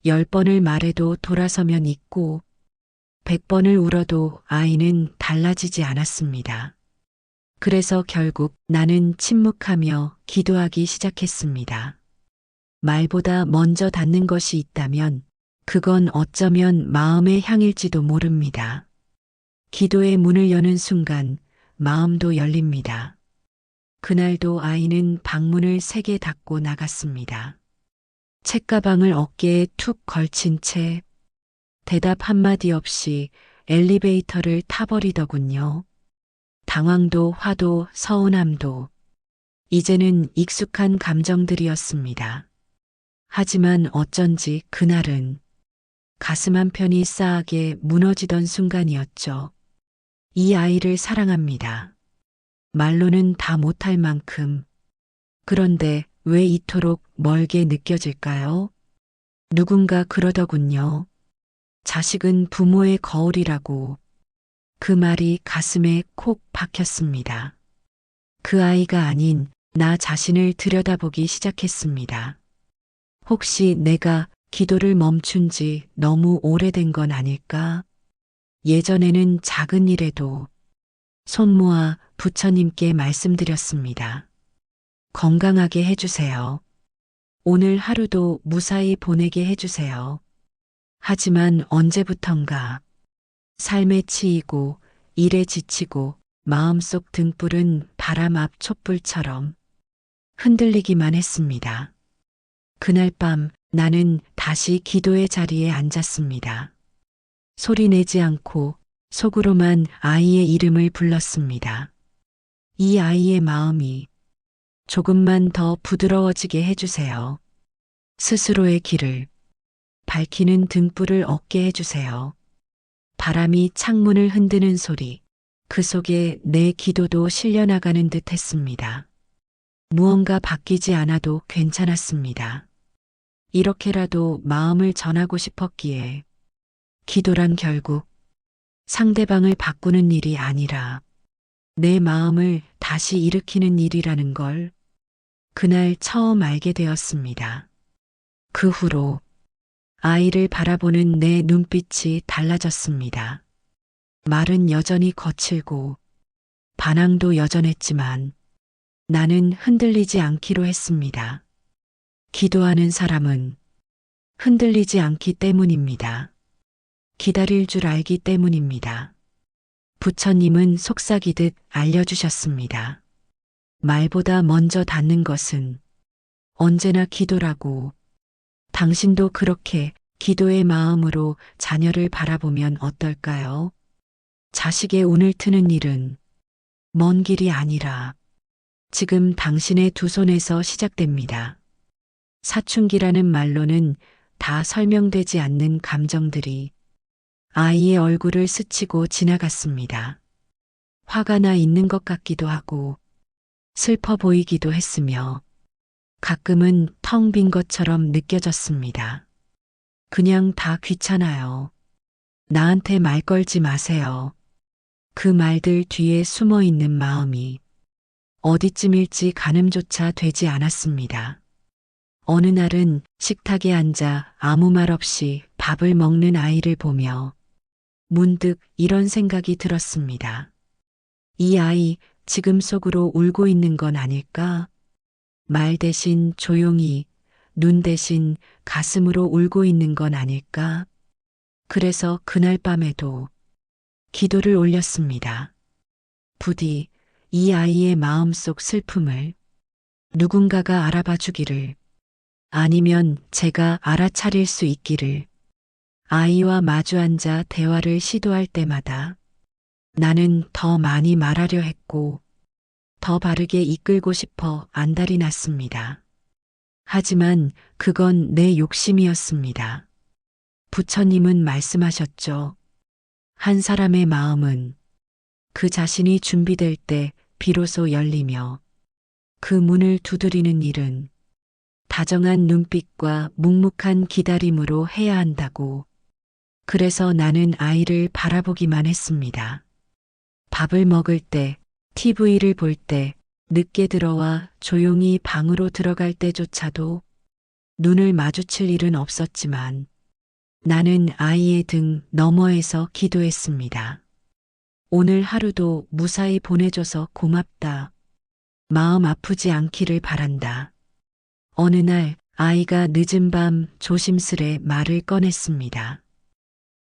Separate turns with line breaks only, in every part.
10번을 말해도 돌아서면 잊고 100번을 울어도 아이는 달라지지 않았습니다. 그래서 결국 나는 침묵하며 기도하기 시작했습니다. 말보다 먼저 닿는 것이 있다면 그건 어쩌면 마음의 향일지도 모릅니다. 기도의 문을 여는 순간 마음도 열립니다. 그날도 아이는 방문을 세게 닫고 나갔습니다. 책가방을 어깨에 툭 걸친 채 대답 한마디 없이 엘리베이터를 타버리더군요. 당황도 화도 서운함도 이제는 익숙한 감정들이었습니다. 하지만 어쩐지 그날은 가슴 한편이 싸하게 무너지던 순간이었죠. 이 아이를 사랑합니다. 말로는 다 못할 만큼. 그런데 왜 이토록 멀게 느껴질까요? 누군가 그러더군요. 자식은 부모의 거울이라고. 그 말이 가슴에 콕 박혔습니다. 그 아이가 아닌 나 자신을 들여다보기 시작했습니다. 혹시 내가 기도를 멈춘 지 너무 오래된 건 아닐까? 예전에는 작은 일에도 손 모아 부처님께 말씀드렸습니다. 건강하게 해주세요. 오늘 하루도 무사히 보내게 해주세요. 하지만 언제부턴가 삶에 치이고 일에 지치고 마음속 등불은 바람 앞 촛불처럼 흔들리기만 했습니다. 그날 밤 나는 다시 기도의 자리에 앉았습니다. 소리 내지 않고 속으로만 아이의 이름을 불렀습니다. 이 아이의 마음이 조금만 더 부드러워지게 해주세요. 스스로의 길을 밝히는 등불을 얻게 해주세요. 바람이 창문을 흔드는 소리, 그 속에 내 기도도 실려나가는 듯 했습니다. 무언가 바뀌지 않아도 괜찮았습니다. 이렇게라도 마음을 전하고 싶었기에 기도란 결국 상대방을 바꾸는 일이 아니라 내 마음을 다시 일으키는 일이라는 걸 그날 처음 알게 되었습니다. 그 후로 아이를 바라보는 내 눈빛이 달라졌습니다. 말은 여전히 거칠고 반항도 여전했지만 나는 흔들리지 않기로 했습니다. 기도하는 사람은 흔들리지 않기 때문입니다. 기다릴 줄 알기 때문입니다. 부처님은 속삭이듯 알려주셨습니다. 말보다 먼저 닿는 것은 언제나 기도라고. 당신도 그렇게 기도의 마음으로 자녀를 바라보면 어떨까요? 자식의 운을 트는 일은 먼 길이 아니라 지금 당신의 두 손에서 시작됩니다. 사춘기라는 말로는 다 설명되지 않는 감정들이 아이의 얼굴을 스치고 지나갔습니다. 화가 나 있는 것 같기도 하고 슬퍼 보이기도 했으며 가끔은 텅 빈 것처럼 느껴졌습니다. 그냥 다 귀찮아요. 나한테 말 걸지 마세요. 그 말들 뒤에 숨어 있는 마음이 어디쯤일지 가늠조차 되지 않았습니다. 어느 날은 식탁에 앉아 아무 말 없이 밥을 먹는 아이를 보며 문득 이런 생각이 들었습니다. 이 아이 지금 속으로 울고 있는 건 아닐까? 말 대신 조용히, 눈 대신 가슴으로 울고 있는 건 아닐까? 그래서 그날 밤에도 기도를 올렸습니다. 부디 이 아이의 마음속 슬픔을 누군가가 알아봐 주기를, 아니면 제가 알아차릴 수 있기를. 아이와 마주 앉아 대화를 시도할 때마다 나는 더 많이 말하려 했고 더 바르게 이끌고 싶어 안달이 났습니다. 하지만 그건 내 욕심이었습니다. 부처님은 말씀하셨죠. 한 사람의 마음은 그 자신이 준비될 때 비로소 열리며 그 문을 두드리는 일은 다정한 눈빛과 묵묵한 기다림으로 해야 한다고. 그래서 나는 아이를 바라보기만 했습니다. 밥을 먹을 때, TV를 볼 때, 늦게 들어와 조용히 방으로 들어갈 때조차도 눈을 마주칠 일은 없었지만 나는 아이의 등 너머에서 기도했습니다. 오늘 하루도 무사히 보내줘서 고맙다. 마음 아프지 않기를 바란다. 어느 날 아이가 늦은 밤 조심스레 말을 꺼냈습니다.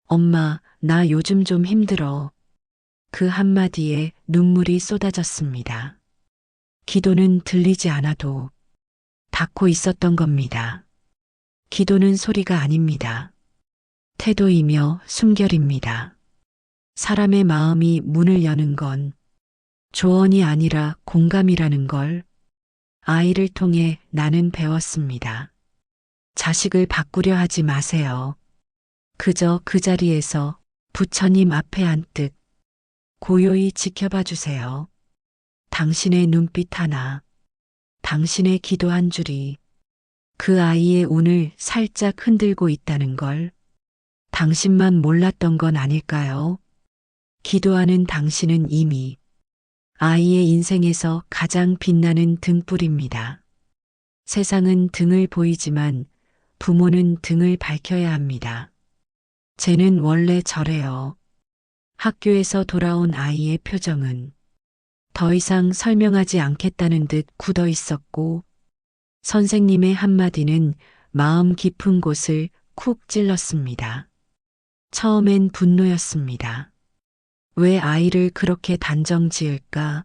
엄마, 나 요즘 좀 힘들어. 그 한마디에 눈물이 쏟아졌습니다. 기도는 들리지 않아도 닫고 있었던 겁니다. 기도는 소리가 아닙니다. 태도이며 숨결입니다. 사람의 마음이 문을 여는 건 조언이 아니라 공감이라는 걸 아이를 통해 나는 배웠습니다. 자식을 바꾸려 하지 마세요. 그저 그 자리에서 부처님 앞에 앉듯 고요히 지켜봐 주세요. 당신의 눈빛 하나, 당신의 기도 한 줄이 그 아이의 운을 살짝 흔들고 있다는 걸 당신만 몰랐던 건 아닐까요? 기도하는 당신은 이미 아이의 인생에서 가장 빛나는 등불입니다. 세상은 등을 보이지만 부모는 등을 밝혀야 합니다. 쟤는 원래 저래요. 학교에서 돌아온 아이의 표정은 더 이상 설명하지 않겠다는 듯 굳어 있었고, 선생님의 한마디는 마음 깊은 곳을 쿡 찔렀습니다. 처음엔 분노였습니다. 왜 아이를 그렇게 단정 지을까?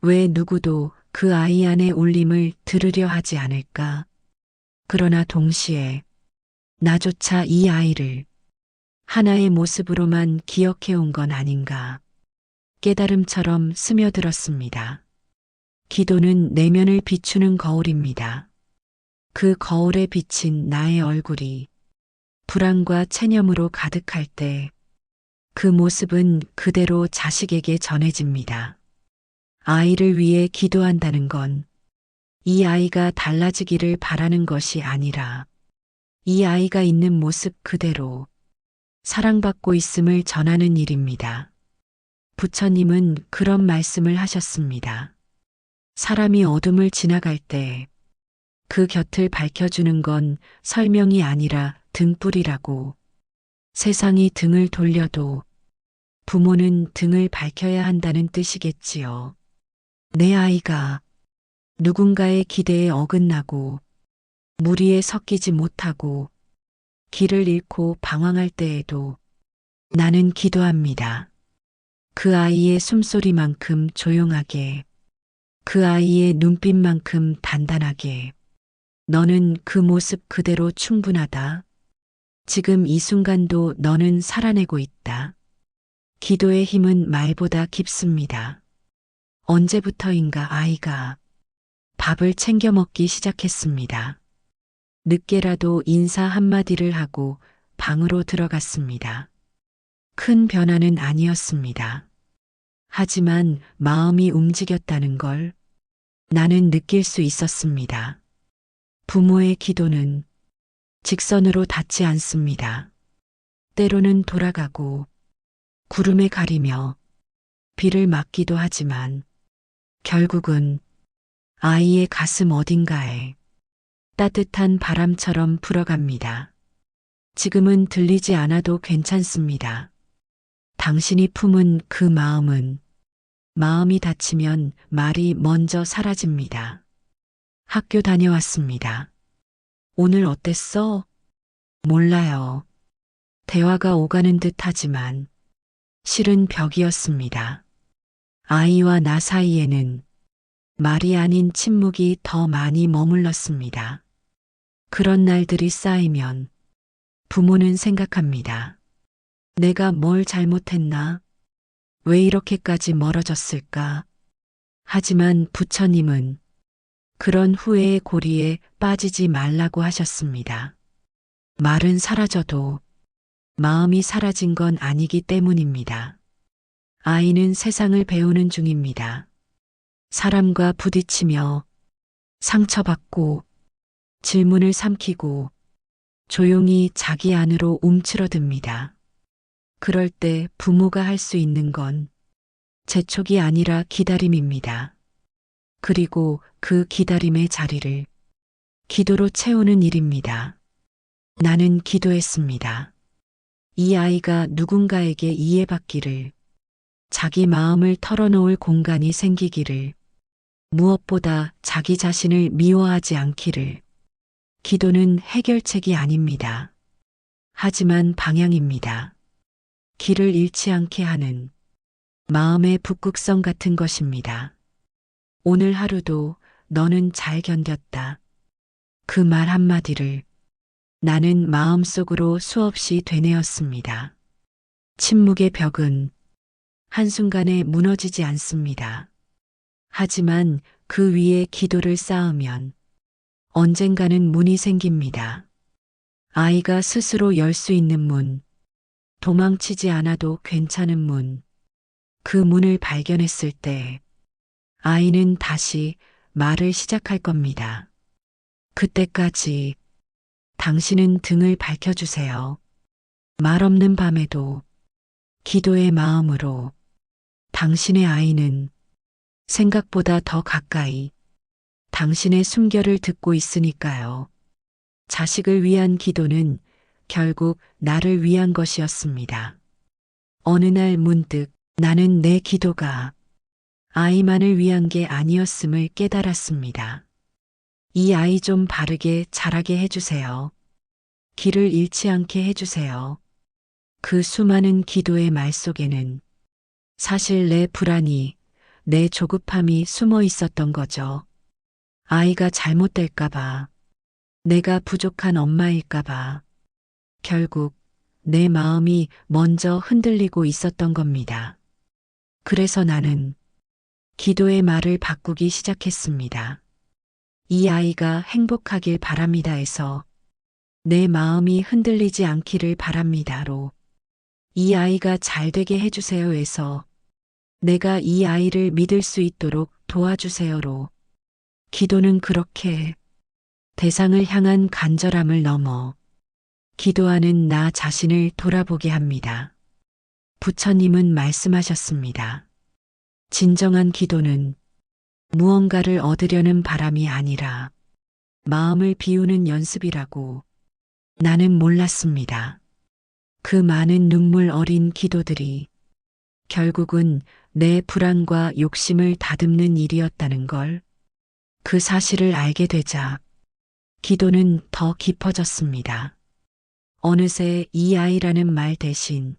왜 누구도 그 아이 안의 울림을 들으려 하지 않을까? 그러나 동시에 나조차 이 아이를 하나의 모습으로만 기억해온 건 아닌가 깨달음처럼 스며들었습니다. 기도는 내면을 비추는 거울입니다. 그 거울에 비친 나의 얼굴이 불안과 체념으로 가득할 때 그 모습은 그대로 자식에게 전해집니다. 아이를 위해 기도한다는 건 이 아이가 달라지기를 바라는 것이 아니라 이 아이가 있는 모습 그대로 사랑받고 있음을 전하는 일입니다. 부처님은 그런 말씀을 하셨습니다. 사람이 어둠을 지나갈 때 그 곁을 밝혀주는 건 설명이 아니라 등불이라고. 세상이 등을 돌려도 부모는 등을 밝혀야 한다는 뜻이겠지요. 내 아이가 누군가의 기대에 어긋나고 무리에 섞이지 못하고 길을 잃고 방황할 때에도 나는 기도합니다. 그 아이의 숨소리만큼 조용하게, 그 아이의 눈빛만큼 단단하게, 너는 그 모습 그대로 충분하다. 지금 이 순간도 너는 살아내고 있다. 기도의 힘은 말보다 깊습니다. 언제부터인가 아이가 밥을 챙겨 먹기 시작했습니다. 늦게라도 인사 한마디를 하고 방으로 들어갔습니다. 큰 변화는 아니었습니다. 하지만 마음이 움직였다는 걸 나는 느낄 수 있었습니다. 부모의 기도는 직선으로 닿지 않습니다. 때로는 돌아가고 구름에 가리며 비를 맞기도 하지만 결국은 아이의 가슴 어딘가에 따뜻한 바람처럼 불어갑니다. 지금은 들리지 않아도 괜찮습니다. 당신이 품은 그 마음은 마음이 다치면 말이 먼저 사라집니다. 학교 다녀왔습니다. 오늘 어땠어? 몰라요. 대화가 오가는 듯 하지만 실은 벽이었습니다. 아이와 나 사이에는 말이 아닌 침묵이 더 많이 머물렀습니다. 그런 날들이 쌓이면 부모는 생각합니다. 내가 뭘 잘못했나? 왜 이렇게까지 멀어졌을까? 하지만 부처님은 그런 후회의 고리에 빠지지 말라고 하셨습니다. 말은 사라져도 마음이 사라진 건 아니기 때문입니다. 아이는 세상을 배우는 중입니다. 사람과 부딪히며 상처받고 질문을 삼키고 조용히 자기 안으로 움츠러듭니다. 그럴 때 부모가 할 수 있는 건 재촉이 아니라 기다림입니다. 그리고 그 기다림의 자리를 기도로 채우는 일입니다. 나는 기도했습니다. 이 아이가 누군가에게 이해받기를, 자기 마음을 털어놓을 공간이 생기기를, 무엇보다 자기 자신을 미워하지 않기를. 기도는 해결책이 아닙니다. 하지만 방향입니다. 길을 잃지 않게 하는 마음의 북극성 같은 것입니다. 오늘 하루도 너는 잘 견뎠다. 그 말 한마디를 나는 마음속으로 수없이 되뇌었습니다. 침묵의 벽은 한순간에 무너지지 않습니다. 하지만 그 위에 기도를 쌓으면 언젠가는 문이 생깁니다. 아이가 스스로 열 수 있는 문, 도망치지 않아도 괜찮은 문. 그 문을 발견했을 때 아이는 다시 말을 시작할 겁니다. 그때까지 당신은 등을 밝혀주세요. 말 없는 밤에도 기도의 마음으로 당신의 아이는 생각보다 더 가까이 당신의 숨결을 듣고 있으니까요. 자식을 위한 기도는 결국 나를 위한 것이었습니다. 어느 날 문득 나는 내 기도가 아이만을 위한 게 아니었음을 깨달았습니다. 이 아이 좀 바르게 자라게 해주세요. 길을 잃지 않게 해주세요. 그 수많은 기도의 말 속에는 사실 내 불안이, 내 조급함이 숨어 있었던 거죠. 아이가 잘못될까봐, 내가 부족한 엄마일까봐, 결국 내 마음이 먼저 흔들리고 있었던 겁니다. 그래서 나는 기도의 말을 바꾸기 시작했습니다. 이 아이가 행복하길 바랍니다에서 내 마음이 흔들리지 않기를 바랍니다로, 이 아이가 잘 되게 해주세요에서 내가 이 아이를 믿을 수 있도록 도와주세요로, 기도는 그렇게 대상을 향한 간절함을 넘어 기도하는 나 자신을 돌아보게 합니다. 부처님은 말씀하셨습니다. 진정한 기도는 무언가를 얻으려는 바람이 아니라 마음을 비우는 연습이라고. 나는 몰랐습니다. 그 많은 눈물 어린 기도들이 결국은 내 불안과 욕심을 다듬는 일이었다는 걸. 그 사실을 알게 되자 기도는 더 깊어졌습니다. 어느새 이 아이라는 말 대신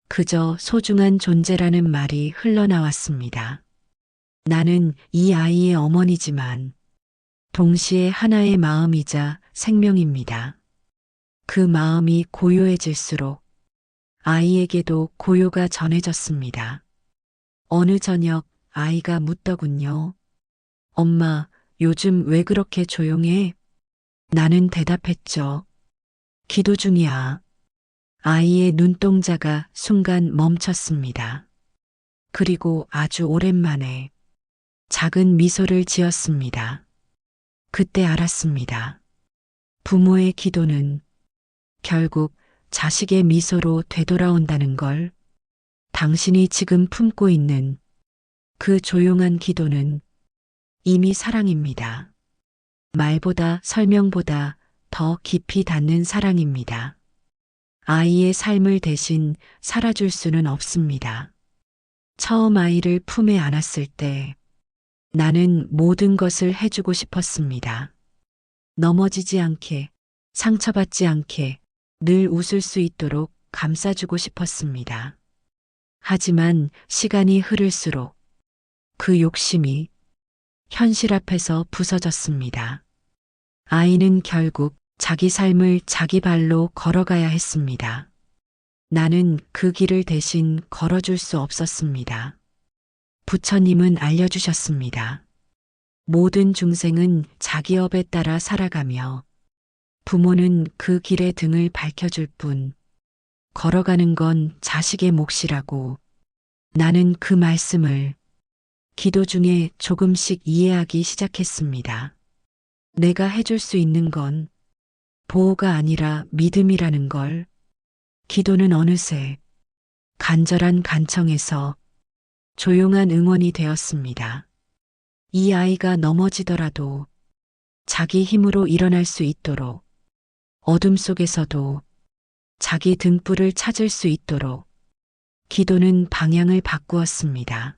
그저 소중한 존재라는 말이 흘러나왔습니다. 나는 이 아이의 어머니지만 동시에 하나의 마음이자 생명입니다. 그 마음이 고요해질수록 아이에게도 고요가 전해졌습니다. 어느 저녁 아이가 묻더군요. 엄마, 요즘 왜 그렇게 조용해? 나는 대답했죠. 기도 중이야. 아이의 눈동자가 순간 멈췄습니다. 그리고 아주 오랜만에 작은 미소를 지었습니다. 그때 알았습니다. 부모의 기도는 결국 자식의 미소로 되돌아온다는 걸. 당신이 지금 품고 있는 그 조용한 기도는 이미 사랑입니다. 말보다 설명보다 더 깊이 닿는 사랑입니다. 아이의 삶을 대신 살아줄 수는 없습니다. 처음 아이를 품에 안았을 때 나는 모든 것을 해주고 싶었습니다. 넘어지지 않게, 상처받지 않게, 늘 웃을 수 있도록 감싸주고 싶었습니다. 하지만 시간이 흐를수록 그 욕심이 현실 앞에서 부서졌습니다. 아이는 결국 자기 삶을 자기 발로 걸어가야 했습니다. 나는 그 길을 대신 걸어줄 수 없었습니다. 부처님은 알려주셨습니다. 모든 중생은 자기 업에 따라 살아가며 부모는 그 길의 등을 밝혀줄 뿐, 걸어가는 건 자식의 몫이라고. 나는 그 말씀을 기도 중에 조금씩 이해하기 시작했습니다. 내가 해줄 수 있는 건 보호가 아니라 믿음이라는 걸. 기도는 어느새 간절한 간청에서 조용한 응원이 되었습니다. 이 아이가 넘어지더라도 자기 힘으로 일어날 수 있도록, 어둠 속에서도 자기 등불을 찾을 수 있도록 기도는 방향을 바꾸었습니다.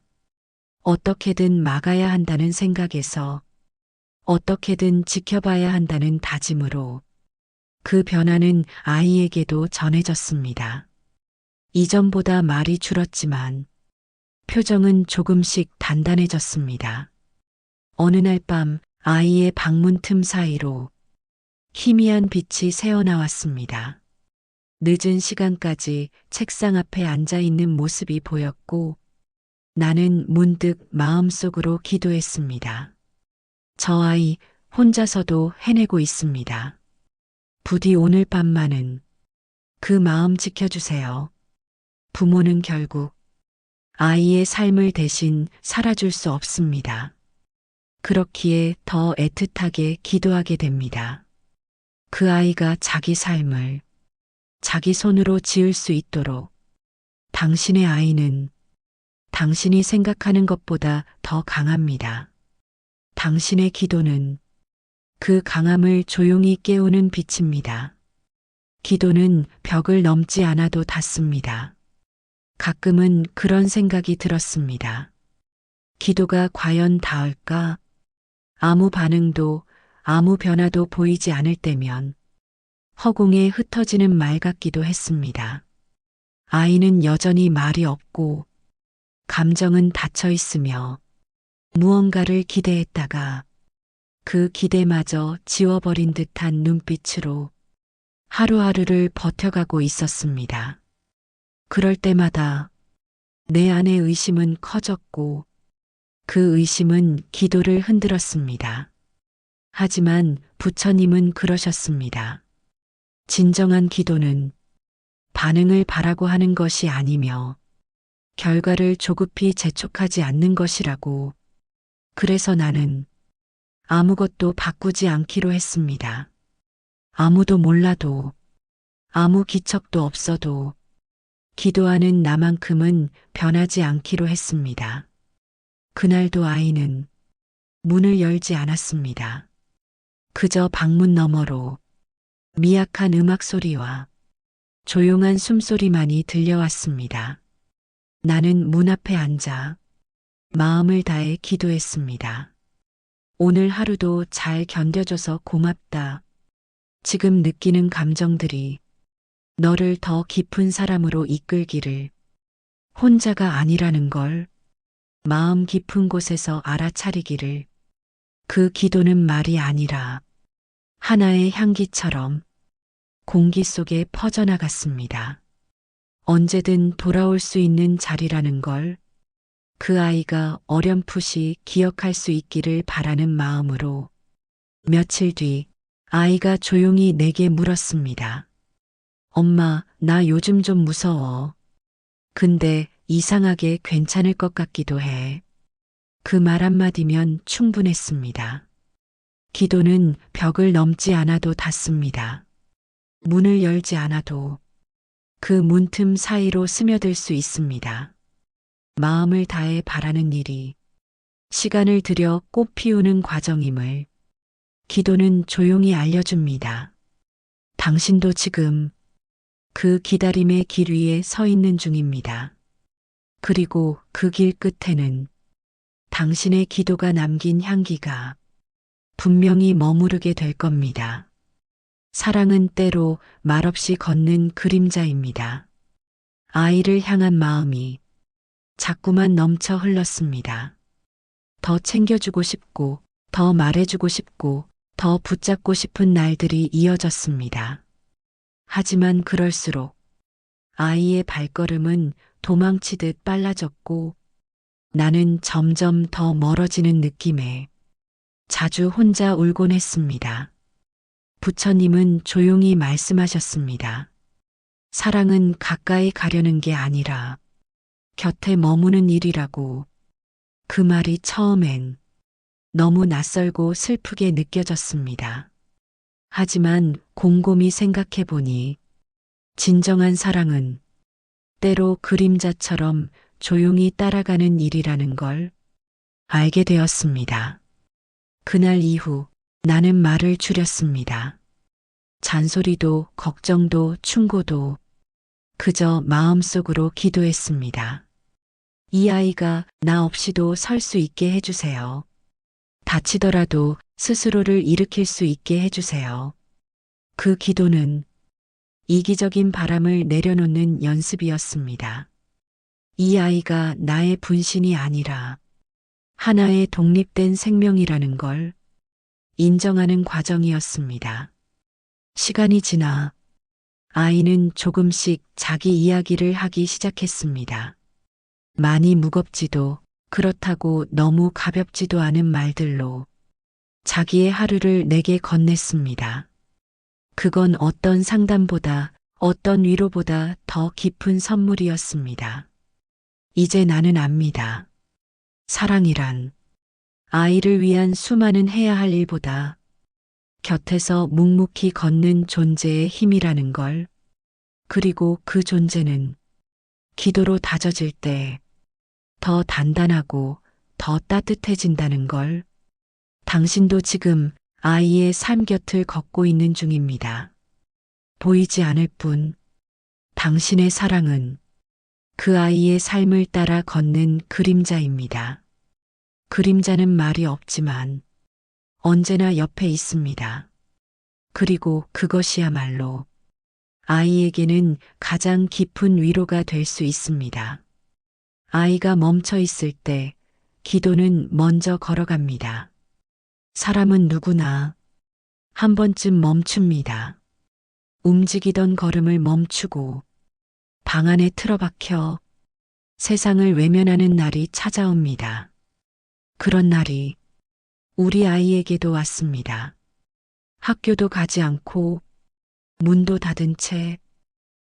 어떻게든 막아야 한다는 생각에서 어떻게든 지켜봐야 한다는 다짐으로 그 변화는 아이에게도 전해졌습니다. 이전보다 말이 줄었지만 표정은 조금씩 단단해졌습니다. 어느 날 밤 아이의 방문 틈 사이로 희미한 빛이 새어나왔습니다. 늦은 시간까지 책상 앞에 앉아 있는 모습이 보였고 나는 문득 마음속으로 기도했습니다. 저 아이 혼자서도 해내고 있습니다. 부디 오늘 밤만은 그 마음 지켜주세요. 부모는 결국 아이의 삶을 대신 살아줄 수 없습니다. 그렇기에 더 애틋하게 기도하게 됩니다. 그 아이가 자기 삶을 자기 손으로 지을 수 있도록 당신의 아이는 당신이 생각하는 것보다 더 강합니다. 당신의 기도는 그 강함을 조용히 깨우는 빛입니다. 기도는 벽을 넘지 않아도 닿습니다. 가끔은 그런 생각이 들었습니다. 기도가 과연 닿을까? 아무 반응도 아무 변화도 보이지 않을 때면 허공에 흩어지는 말 같기도 했습니다. 아이는 여전히 말이 없고 감정은 닫혀 있으며 무언가를 기대했다가 그 기대마저 지워버린 듯한 눈빛으로 하루하루를 버텨가고 있었습니다. 그럴 때마다 내 안의 의심은 커졌고 그 의심은 기도를 흔들었습니다. 하지만 부처님은 그러셨습니다. 진정한 기도는 반응을 바라고 하는 것이 아니며 결과를 조급히 재촉하지 않는 것이라고. 그래서 나는 아무것도 바꾸지 않기로 했습니다. 아무도 몰라도 아무 기척도 없어도 기도하는 나만큼은 변하지 않기로 했습니다. 그날도 아이는 문을 열지 않았습니다. 그저 방문 너머로 미약한 음악 소리와 조용한 숨소리만이 들려왔습니다. 나는 문 앞에 앉아 마음을 다해 기도했습니다. 오늘 하루도 잘 견뎌줘서 고맙다. 지금 느끼는 감정들이 너를 더 깊은 사람으로 이끌기를. 혼자가 아니라는 걸 마음 깊은 곳에서 알아차리기를. 그 기도는 말이 아니라 하나의 향기처럼 공기 속에 퍼져나갔습니다. 언제든 돌아올 수 있는 자리라는 걸 그 아이가 어렴풋이 기억할 수 있기를 바라는 마음으로. 며칠 뒤 아이가 조용히 내게 물었습니다. 엄마, 나 요즘 좀 무서워. 근데 이상하게 괜찮을 것 같기도 해. 그 말 한마디면 충분했습니다. 기도는 벽을 넘지 않아도 닿습니다. 문을 열지 않아도 그 문틈 사이로 스며들 수 있습니다. 마음을 다해 바라는 일이 시간을 들여 꽃 피우는 과정임을 기도는 조용히 알려줍니다. 당신도 지금 그 기다림의 길 위에 서 있는 중입니다. 그리고 그 길 끝에는 당신의 기도가 남긴 향기가 분명히 머무르게 될 겁니다. 사랑은 때로 말없이 걷는 그림자입니다. 아이를 향한 마음이 자꾸만 넘쳐 흘렀습니다. 더 챙겨주고 싶고, 더 말해주고 싶고, 더 붙잡고 싶은 날들이 이어졌습니다. 하지만 그럴수록 아이의 발걸음은 도망치듯 빨라졌고 나는 점점 더 멀어지는 느낌에 자주 혼자 울곤 했습니다. 부처님은 조용히 말씀하셨습니다. 사랑은 가까이 가려는 게 아니라 곁에 머무는 일이라고. 그 말이 처음엔 너무 낯설고 슬프게 느껴졌습니다. 하지만 곰곰이 생각해 보니 진정한 사랑은 때로 그림자처럼 조용히 따라가는 일이라는 걸 알게 되었습니다. 그날 이후 나는 말을 줄였습니다. 잔소리도 걱정도 충고도 그저 마음속으로 기도했습니다. 이 아이가 나 없이도 설 수 있게 해주세요. 다치더라도 스스로를 일으킬 수 있게 해주세요. 그 기도는 이기적인 바람을 내려놓는 연습이었습니다. 이 아이가 나의 분신이 아니라 하나의 독립된 생명이라는 걸 인정하는 과정이었습니다. 시간이 지나 아이는 조금씩 자기 이야기를 하기 시작했습니다. 많이 무겁지도 그렇다고 너무 가볍지도 않은 말들로 자기의 하루를 내게 건넸습니다. 그건 어떤 상담보다 어떤 위로보다 더 깊은 선물이었습니다. 이제 나는 압니다. 사랑이란 아이를 위한 수많은 해야 할 일보다 곁에서 묵묵히 걷는 존재의 힘이라는 걸, 그리고 그 존재는 기도로 다져질 때 더 단단하고 더 따뜻해진다는 걸, 당신도 지금 아이의 삶 곁을 걷고 있는 중입니다. 보이지 않을 뿐 당신의 사랑은 그 아이의 삶을 따라 걷는 그림자입니다. 그림자는 말이 없지만 언제나 옆에 있습니다. 그리고 그것이야말로 아이에게는 가장 깊은 위로가 될 수 있습니다. 아이가 멈춰 있을 때 기도는 먼저 걸어갑니다. 사람은 누구나 한 번쯤 멈춥니다. 움직이던 걸음을 멈추고 방 안에 틀어박혀 세상을 외면하는 날이 찾아옵니다. 그런 날이 우리 아이에게도 왔습니다. 학교도 가지 않고 문도 닫은 채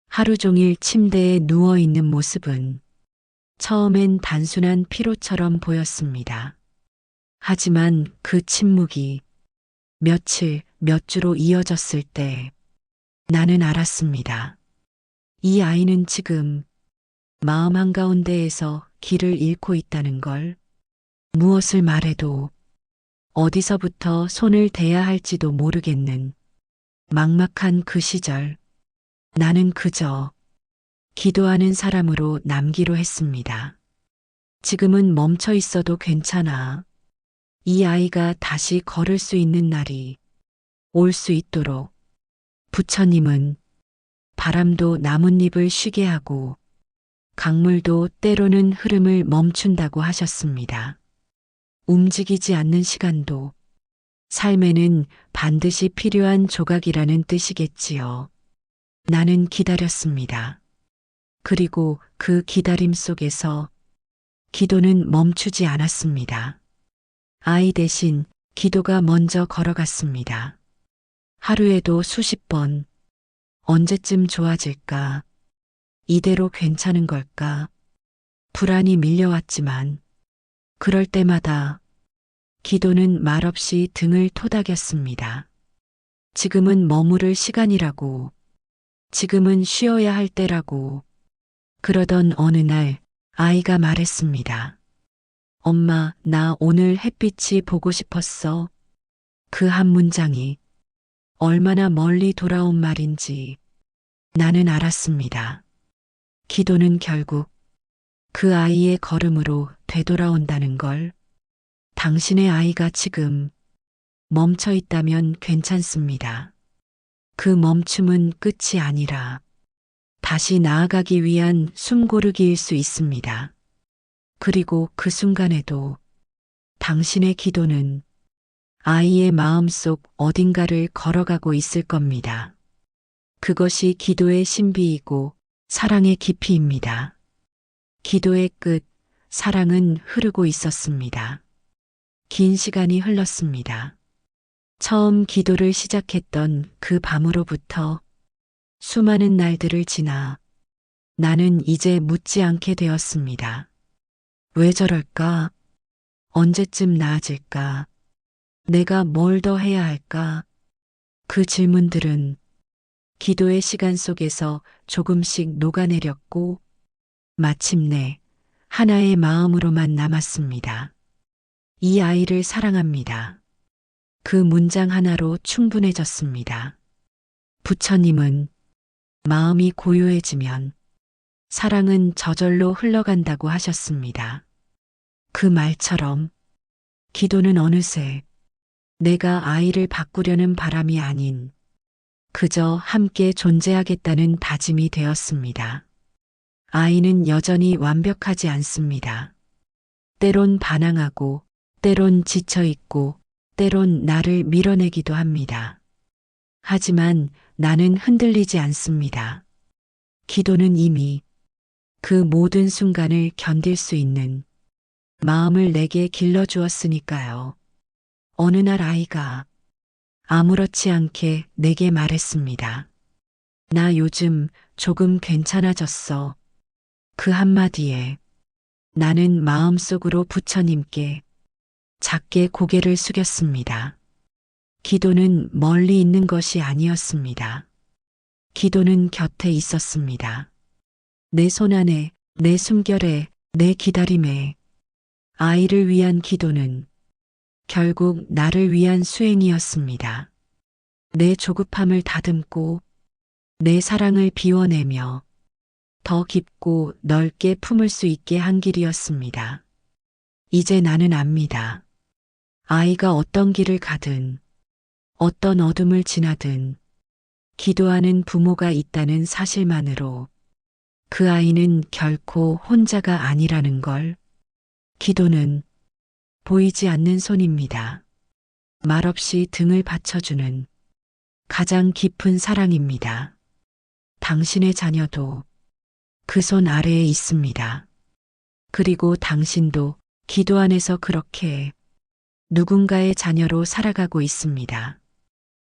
하루 종일 침대에 누워 있는 모습은 처음엔 단순한 피로처럼 보였습니다. 하지만 그 침묵이 며칠, 몇 주로 이어졌을 때 나는 알았습니다. 이 아이는 지금 마음 한가운데에서 길을 잃고 있다는 걸, 무엇을 말해도 어디서부터 손을 대야 할지도 모르겠는 막막한 그 시절, 나는 그저 기도하는 사람으로 남기로 했습니다. 지금은 멈춰 있어도 괜찮아. 이 아이가 다시 걸을 수 있는 날이 올 수 있도록 부처님은 바람도 나뭇잎을 쉬게 하고 강물도 때로는 흐름을 멈춘다고 하셨습니다. 움직이지 않는 시간도 삶에는 반드시 필요한 조각이라는 뜻이겠지요. 나는 기다렸습니다. 그리고 그 기다림 속에서 기도는 멈추지 않았습니다. 아이 대신 기도가 먼저 걸어갔습니다. 하루에도 수십 번, 언제쯤 좋아질까? 이대로 괜찮은 걸까? 불안이 밀려왔지만 그럴 때마다 기도는 말없이 등을 토닥였습니다. 지금은 머무를 시간이라고, 지금은 쉬어야 할 때라고. 그러던 어느 날 아이가 말했습니다. 엄마, 나 오늘 햇빛이 보고 싶었어. 그 한 문장이 얼마나 멀리 돌아온 말인지 나는 알았습니다. 기도는 결국 그 아이의 걸음으로 되돌아온다는 걸, 당신의 아이가 지금 멈춰 있다면 괜찮습니다. 그 멈춤은 끝이 아니라 다시 나아가기 위한 숨고르기일 수 있습니다. 그리고 그 순간에도 당신의 기도는 아이의 마음속 어딘가를 걸어가고 있을 겁니다. 그것이 기도의 신비이고 사랑의 깊이입니다. 기도의 끝, 사랑은 흐르고 있었습니다. 긴 시간이 흘렀습니다. 처음 기도를 시작했던 그 밤으로부터 수많은 날들을 지나 나는 이제 묻지 않게 되었습니다. 왜 저럴까? 언제쯤 나아질까? 내가 뭘 더 해야 할까? 그 질문들은 기도의 시간 속에서 조금씩 녹아내렸고 마침내 하나의 마음으로만 남았습니다. 이 아이를 사랑합니다. 그 문장 하나로 충분해졌습니다. 부처님은 마음이 고요해지면 사랑은 저절로 흘러간다고 하셨습니다. 그 말처럼 기도는 어느새 내가 아이를 바꾸려는 바람이 아닌 그저 함께 존재하겠다는 다짐이 되었습니다. 아이는 여전히 완벽하지 않습니다. 때론 반항하고, 때론 지쳐있고, 때론 나를 밀어내기도 합니다. 하지만 나는 흔들리지 않습니다. 기도는 이미 그 모든 순간을 견딜 수 있는 마음을 내게 길러주었으니까요. 어느 날 아이가 아무렇지 않게 내게 말했습니다. 나 요즘 조금 괜찮아졌어. 그 한마디에 나는 마음속으로 부처님께 작게 고개를 숙였습니다. 기도는 멀리 있는 것이 아니었습니다. 기도는 곁에 있었습니다. 내 손안에, 내 숨결에, 내 기다림에 아이를 위한 기도는 결국 나를 위한 수행이었습니다. 내 조급함을 다듬고 내 사랑을 비워내며 더 깊고 넓게 품을 수 있게 한 길이었습니다. 이제 나는 압니다. 아이가 어떤 길을 가든 어떤 어둠을 지나든 기도하는 부모가 있다는 사실만으로 그 아이는 결코 혼자가 아니라는 걸. 기도는 보이지 않는 손입니다. 말없이 등을 받쳐주는 가장 깊은 사랑입니다. 당신의 자녀도 그 손 아래에 있습니다. 그리고 당신도 기도 안에서 그렇게 누군가의 자녀로 살아가고 있습니다.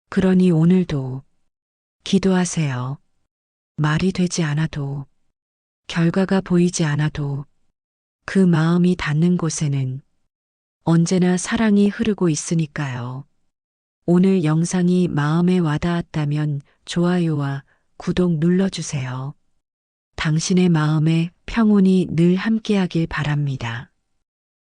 그러니 오늘도 기도하세요. 말이 되지 않아도, 결과가 보이지 않아도 그 마음이 닿는 곳에는 언제나 사랑이 흐르고 있으니까요. 오늘 영상이 마음에 와닿았다면 좋아요와 구독 눌러주세요. 당신의 마음에 평온이 늘 함께하길 바랍니다.